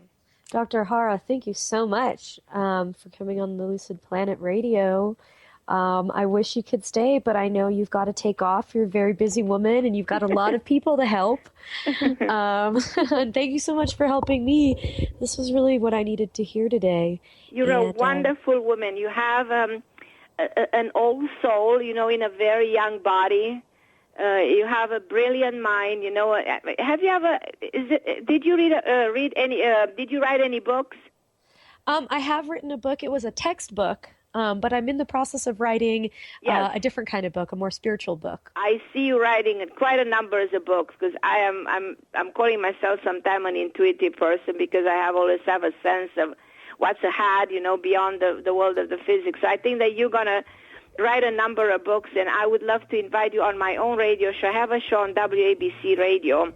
Speaker 3: Dr. Harra, thank you so much for coming on the Lucid Planet Radio. I wish you could stay, but I know you've got to take off. You're a very busy woman, and you've got a lot of people to help. And thank you so much for helping me. This was really what I needed to hear today.
Speaker 4: You're a wonderful woman. You have an old soul, you know, in a very young body. You have a brilliant mind. You know, have you ever? Did you read any? Did you write any books?
Speaker 3: I have written a book. It was a textbook. But I'm in the process of writing a different kind of book, a more spiritual book.
Speaker 4: I see you writing quite a number of books, because I'm calling myself sometimes an intuitive person, because I always have a sense of what's ahead, you know, beyond the world of the physics. So I think that you're going to write a number of books, and I would love to invite you on my own radio show. I have a show on WABC radio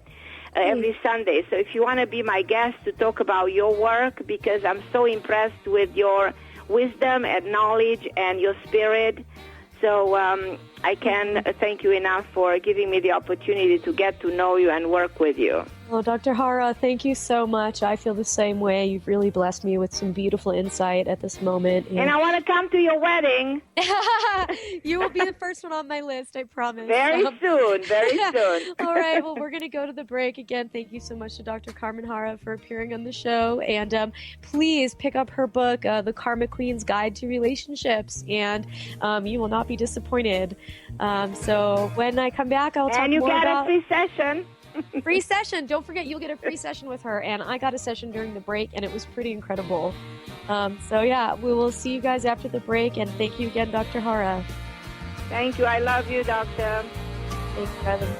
Speaker 4: every Sunday. So if you want to be my guest to talk about your work, because I'm so impressed with your wisdom and knowledge and your spirit. So I can thank you enough for giving me the opportunity to get to know you and work with you.
Speaker 3: Well, Dr. Harra, thank you so much. I feel the same way. You've really blessed me with some beautiful insight at this moment.
Speaker 4: And I want to come to your wedding.
Speaker 3: You will be the first one on my list, I promise.
Speaker 4: Very soon.
Speaker 3: All right, well, we're going to go to the break. Again, thank you so much to Dr. Carmen Harra for appearing on the show. And please pick up her book, The Karma Queen's Guide to Relationships, and you will not be disappointed. So when I come back, I'll talk more about...
Speaker 4: And you get a free session.
Speaker 3: Free session. Don't forget, you'll get a free session with her. And I got a session during the break, and it was pretty incredible. So yeah, we will see you guys after the break. And thank you again, Dr. Harra.
Speaker 4: Thank you. I love you, Doctor.
Speaker 3: Thanks for having
Speaker 14: me.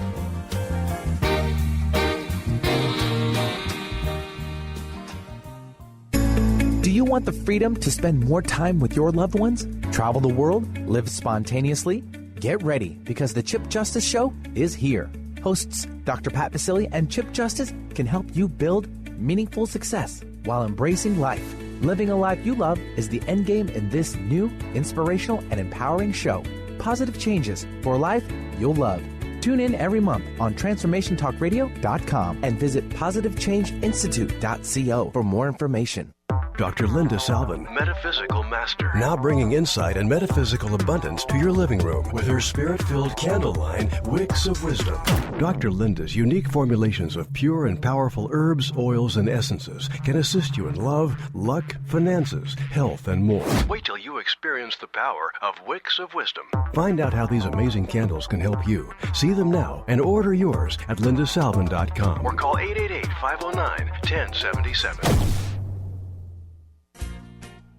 Speaker 14: Do you want the freedom to spend more time with your loved ones? Travel the world? Live spontaneously? Get ready, because the Chip Justice Show is here. Hosts Dr. Pat Basile and Chip Justice can help you build meaningful success while embracing life. Living a life you love is the end game in this new, inspirational, and empowering show. Positive changes for a life you'll love. Tune in every month on TransformationTalkRadio.com and visit PositiveChangeInstitute.co for more information.
Speaker 9: Dr. Linda Salvin, Metaphysical Master, now bringing insight and metaphysical abundance to your living room with her spirit-filled candle line, Wicks of Wisdom. Dr. Linda's unique formulations of pure and powerful herbs, oils, and essences can assist you in love, luck, finances, health, and more. Wait till you experience the power of Wicks of Wisdom. Find out how these amazing candles can help you. See them now and order yours at lindasalvin.com or call 888-509-1077.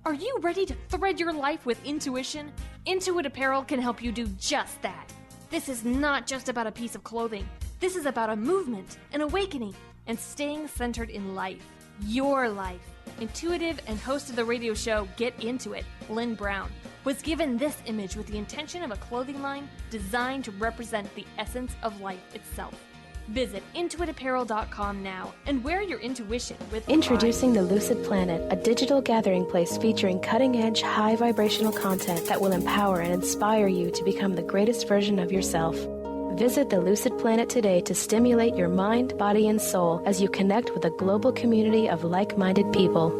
Speaker 15: Are you ready to thread your life with intuition? Intuit Apparel can help you do just that. This is not just about a piece of clothing. This is about a movement, an awakening, and staying centered in life. Your life. Intuitive and host of the radio show Get Into It, Lynn Brown, was given this image with the intention of a clothing line designed to represent the essence of life itself. Visit intuitapparel.com now and wear your intuition with
Speaker 2: Introducing the Lucid Planet, a digital gathering place featuring cutting-edge, high-vibrational content that will empower and inspire you to become the greatest version of yourself. Visit the Lucid Planet today to stimulate your mind, body, and soul as you connect with a global community of like-minded people.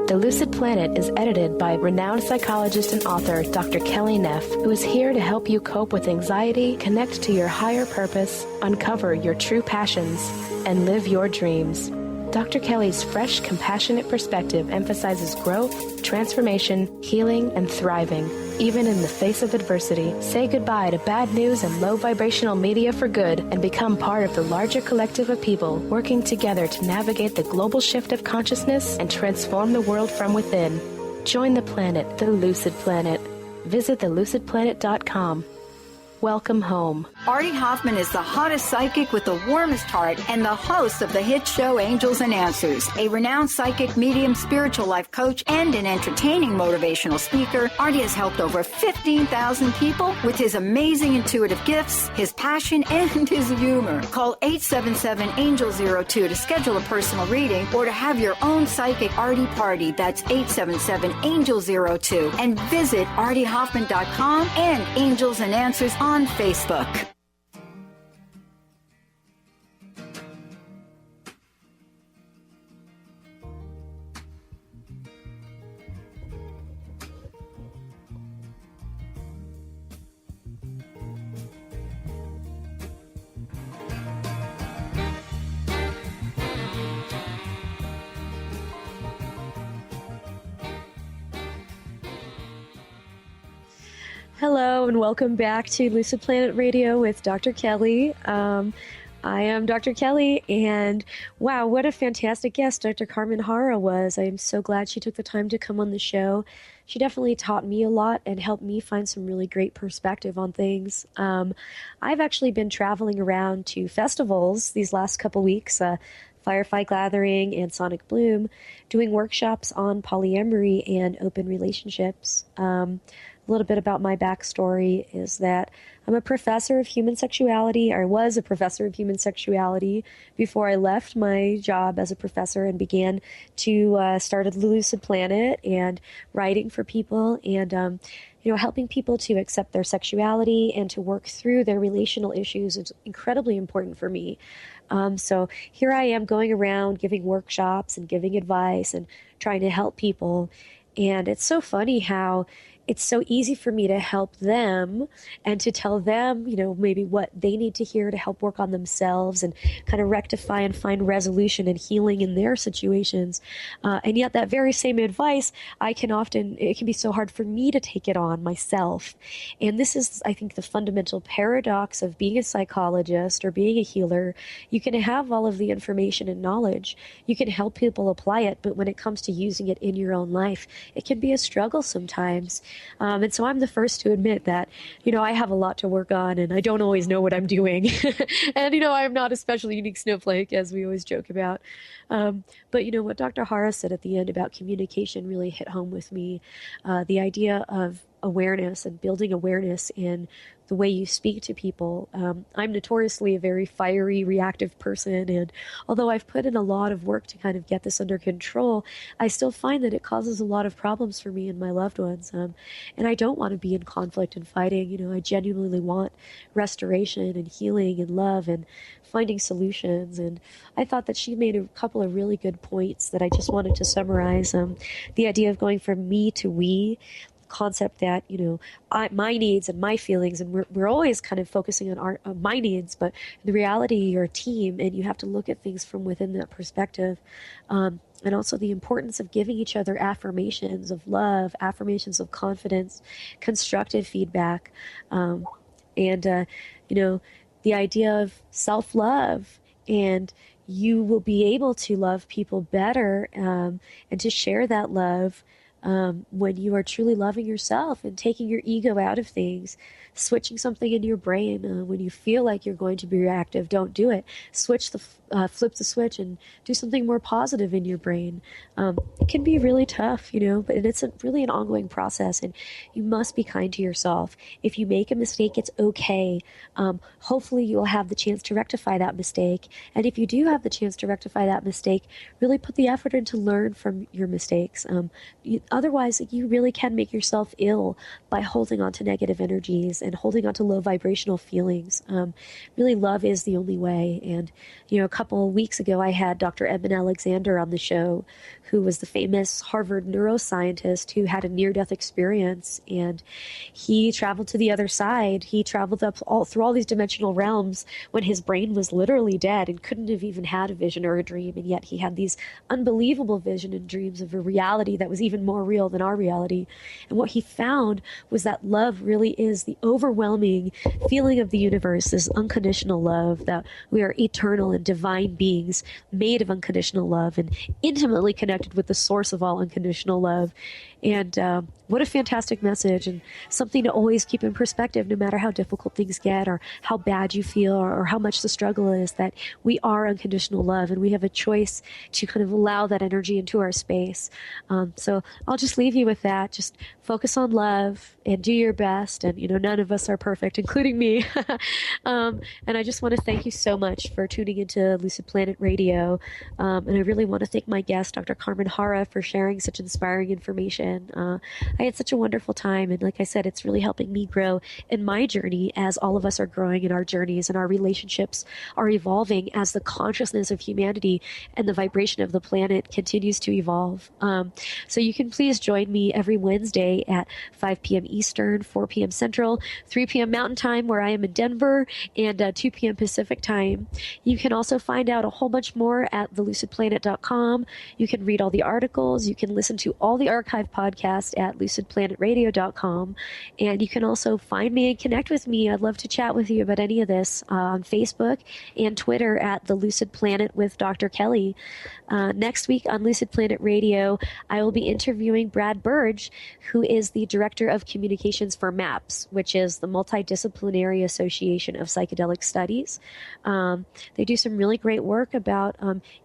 Speaker 2: The Lucid Planet is edited by renowned psychologist and author Dr. Kelly Neff, who is here to help you cope with anxiety, connect to your higher purpose, uncover your true passions, and live your dreams. Dr. Kelly's fresh, compassionate perspective emphasizes growth, transformation, healing, and thriving, even in the face of adversity. Say goodbye to bad news and low vibrational media for good and become part of the larger collective of people working together to navigate the global shift of consciousness and transform the world from within. Join the planet, the Lucid Planet. Visit thelucidplanet.com. Welcome home.
Speaker 16: Artie Hoffman is the hottest psychic with the warmest heart and the host of the hit show Angels and Answers. A renowned psychic, medium, spiritual life coach, and an entertaining motivational speaker, Artie has helped over 15,000 people with his amazing intuitive gifts, his passion, and his humor. Call 877-ANGEL-02 to schedule a personal reading or to have your own psychic Artie party. That's 877-ANGEL-02. And visit artiehoffman.com and Angels and Answers on Facebook.
Speaker 3: Hello and welcome back to Lucid Planet Radio with Dr. Kelly. I am Dr. Kelly, and wow, what a fantastic guest Dr. Carmen Harra was. I am so glad she took the time to come on the show. She definitely taught me a lot and helped me find some really great perspective on things. I've actually been traveling around to festivals these last couple weeks, Firefly Gathering and Sonic Bloom, doing workshops on polyamory and open relationships. A little bit about my backstory is that I'm a professor of human sexuality. I was a professor of human sexuality before I left my job as a professor and began to start the Lucid Planet and writing for people and helping people to accept their sexuality and to work through their relational issues is incredibly important for me. So here I am going around giving workshops and giving advice and trying to help people. And it's so funny how it's so easy for me to help them and to tell them, maybe what they need to hear to help work on themselves and kind of rectify and find resolution and healing in their situations. And yet that very same advice, it can be so hard for me to take it on myself. And this is, I think, the fundamental paradox of being a psychologist or being a healer. You can have all of the information and knowledge. You can help people apply it, but when it comes to using it in your own life, it can be a struggle sometimes. And so I'm the first to admit that, I have a lot to work on and I don't always know what I'm doing. And, I'm not a special unique snowflake, as we always joke about. But, what Dr. Harra said at the end about communication really hit home with me. The idea of awareness and building awareness in the way you speak to people. I'm notoriously a very fiery, reactive person, and although I've put in a lot of work to kind of get this under control, I still find that it causes a lot of problems for me and my loved ones. And I don't want to be in conflict and fighting. I genuinely want restoration and healing and love and finding solutions. And I thought that she made a couple of really good points that I just wanted to summarize. The idea of going from me to we, concept that my needs and my feelings, and we're always kind of focusing on my needs, but in the reality you're a team and you have to look at things from within that perspective. And also the importance of giving each other affirmations of love, affirmations of confidence, constructive feedback, and the idea of self-love. And you will be able to love people better and to share that love when you are truly loving yourself and taking your ego out of things, switching something in your brain. When you feel like you're going to be reactive, don't do it. Flip the switch and do something more positive in your brain. It can be really tough, but it's really an ongoing process, and you must be kind to yourself. If you make a mistake, it's okay. Hopefully you will have the chance to rectify that mistake. And if you do have the chance to rectify that mistake, really put the effort in to learn from your mistakes. otherwise, you really can make yourself ill by holding on to negative energies and holding on to low vibrational feelings. Really, love is the only way. And, a couple of weeks ago, I had Dr. Edmund Alexander on the show, who was the famous Harvard neuroscientist who had a near-death experience. And he traveled to the other side. He traveled up through all these dimensional realms when his brain was literally dead and couldn't have even had a vision or a dream. And yet he had these unbelievable vision and dreams of a reality that was even more real than our reality. And what he found was that love really is the overwhelming feeling of the universe, this unconditional love, that we are eternal and divine beings made of unconditional love and intimately connected with the source of all unconditional love. And what a fantastic message, and something to always keep in perspective, no matter how difficult things get or how bad you feel or how much the struggle is, that we are unconditional love and we have a choice to kind of allow that energy into our space. So I'll just leave you with that. Just focus on love and do your best. And, none of us are perfect, including me. And I just want to thank you so much for tuning into Lucid Planet Radio. And I really want to thank my guest, Dr. Carmen Harra, for sharing such inspiring information. I had such a wonderful time, and like I said, it's really helping me grow in my journey as all of us are growing in our journeys and our relationships are evolving as the consciousness of humanity and the vibration of the planet continues to evolve. So you can please join me every Wednesday at 5 p.m. Eastern, 4 p.m. Central, 3 p.m. Mountain Time, where I am in Denver, and 2 p.m. Pacific Time. You can also find out a whole bunch more at thelucidplanet.com. You can read all the articles. You can listen to all the archive podcast at lucidplanetradio.com. And you can also find me and connect with me. I'd love to chat with you about any of this on Facebook and Twitter at The Lucid Planet with Dr. Kelly. Next week on Lucid Planet Radio, I will be interviewing Brad Burge, who is the Director of Communications for MAPS, which is the Multidisciplinary Association of Psychedelic Studies. They do some really great work about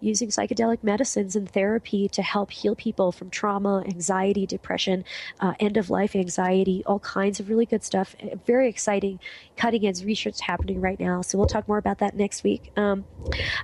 Speaker 3: using psychedelic medicines and therapy to help heal people from trauma, anxiety, depression, end-of-life anxiety, all kinds of really good stuff. Very exciting, cutting-edge research happening right now. So we'll talk more about that next week. I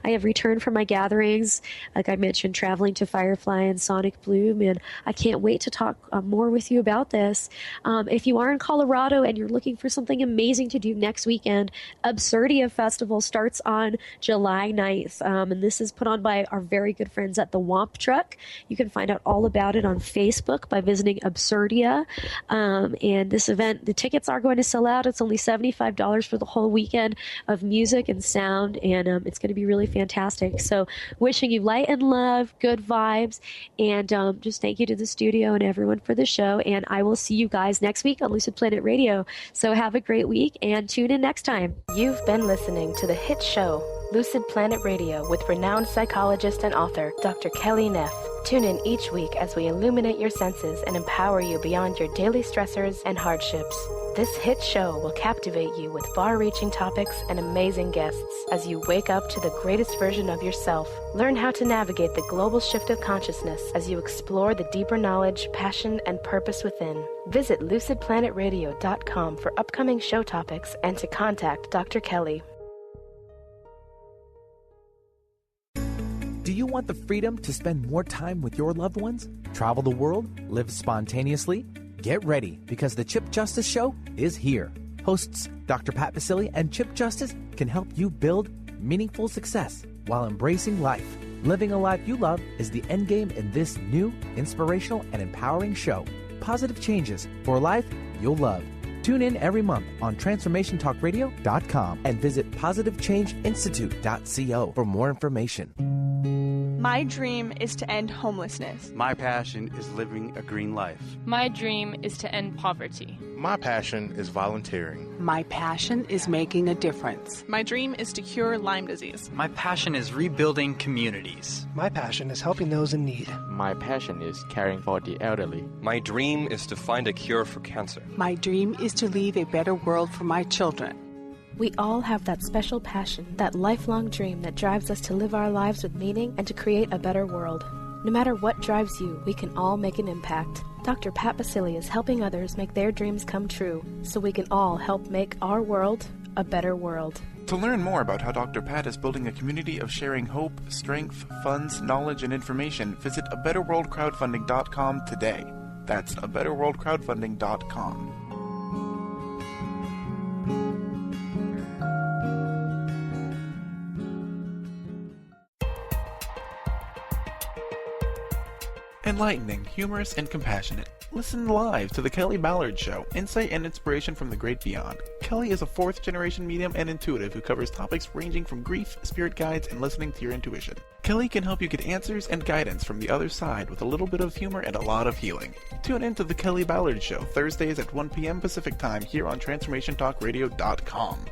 Speaker 3: have returned from my gatherings, like I mentioned, traveling to Firefly and Sonic Bloom, and I can't wait to talk more with you about this. If you are in Colorado and you're looking for something amazing to do next weekend, Absurdia Festival starts on July 9th, and this is put on by our very good friends at the Womp Truck. You can find out all about it on Facebook by visiting Absurdia. And this event, the tickets are going to sell out. It's only $75 for the whole weekend of music and sound, and it's going to be really fantastic. So wishing you light and love, good vibes, and just thank you to the studio and everyone for the show. And I will see you guys next week on Lucid Planet Radio. So have a great week and tune in next time.
Speaker 2: You've been listening to the hit show Lucid Planet Radio with renowned psychologist and author Dr. Kelly Neff. Tune in each week as we illuminate your senses and empower you beyond your daily stressors and hardships. This hit show will captivate you with far-reaching topics and amazing guests as you wake up to the greatest version of yourself. Learn how to navigate the global shift of consciousness as you explore the deeper knowledge, passion, and purpose within. Visit lucidplanetradio.com for upcoming show topics and to contact Dr. Kelly.
Speaker 14: Do you want the freedom to spend more time with your loved ones? Travel the world? Live spontaneously? Get ready, because the Chip Justice Show is here. Hosts Dr. Pat Basili and Chip Justice can help you build meaningful success while embracing life. Living a life you love is the end game in this new, inspirational, and empowering show. Positive changes for a life you'll love. Tune in every month on TransformationTalkRadio.com and visit PositiveChangeInstitute.co for more information.
Speaker 17: My dream is to end homelessness.
Speaker 18: My passion is living a green life.
Speaker 19: My dream is to end poverty.
Speaker 20: My passion is volunteering.
Speaker 21: My passion is making a difference.
Speaker 17: My dream is to cure Lyme disease.
Speaker 22: My passion is rebuilding communities.
Speaker 23: My passion is helping those in need.
Speaker 24: My passion is caring for the elderly.
Speaker 25: My dream is to find a cure for cancer.
Speaker 21: My dream is to leave a better world for my children.
Speaker 2: We all have that special passion, that lifelong dream that drives us to live our lives with meaning and to create a better world. No matter what drives you, we can all make an impact. Dr. Pat Basili is helping others make their dreams come true, so we can all help make our world a better world.
Speaker 6: To learn more about how Dr. Pat is building a community of sharing hope, strength, funds, knowledge, and information, visit abetterworldcrowdfunding.com today. That's abetterworldcrowdfunding.com. Enlightening, humorous, and compassionate. Listen live to The Kelly Ballard Show, insight and inspiration from the great beyond. Kelly is a fourth-generation medium and intuitive who covers topics ranging from grief, spirit guides, and listening to your intuition. Kelly can help you get answers and guidance from the other side with a little bit of humor and a lot of healing. Tune in to The Kelly Ballard Show, Thursdays at 1 p.m. Pacific Time here on TransformationTalkRadio.com.